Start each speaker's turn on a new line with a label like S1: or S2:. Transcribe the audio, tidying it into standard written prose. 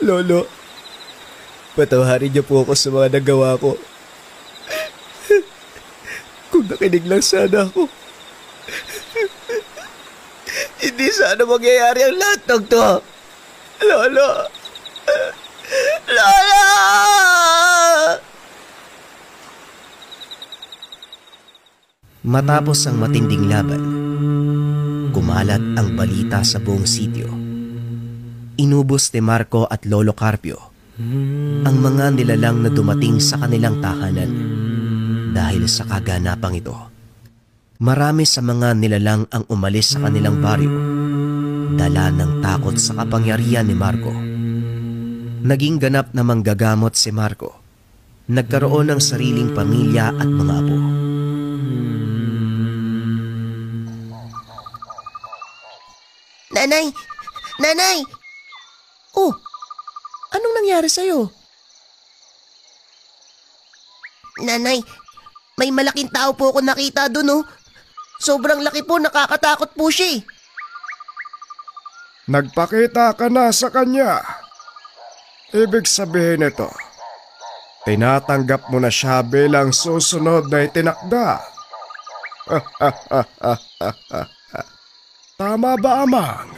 S1: Lolo, patawarin niyo po ako sa mga nagawa ko. Kung nakinig lang sana ako, hindi sana mangyayari ang lahat ng to. Lolo! Lola!
S2: Matapos ang matinding laban, kumalat ang balita sa buong sitio. Inubos ni Marco at Lolo Carpio ang mga nilalang na dumating sa kanilang tahanan dahil sa kaganapang ito. Marami sa mga nilalang ang umalis sa kanilang baryo, dala ng takot sa kapangyarihan ni Marco. Naging ganap na manggagamot si Marco. Nagkaroon ng sariling pamilya at mga apo.
S3: Nanay! Nanay! Oh, anong nangyari sa'yo? Nanay, may malaking tao po ako nakita doon, oh. Sobrang laki po, nakakatakot po siya eh.
S4: Nagpakita ka na sa kanya. Ibig sabihin nito, tinatanggap mo na siya bilang susunod na itinakda. Tama ba, Amang?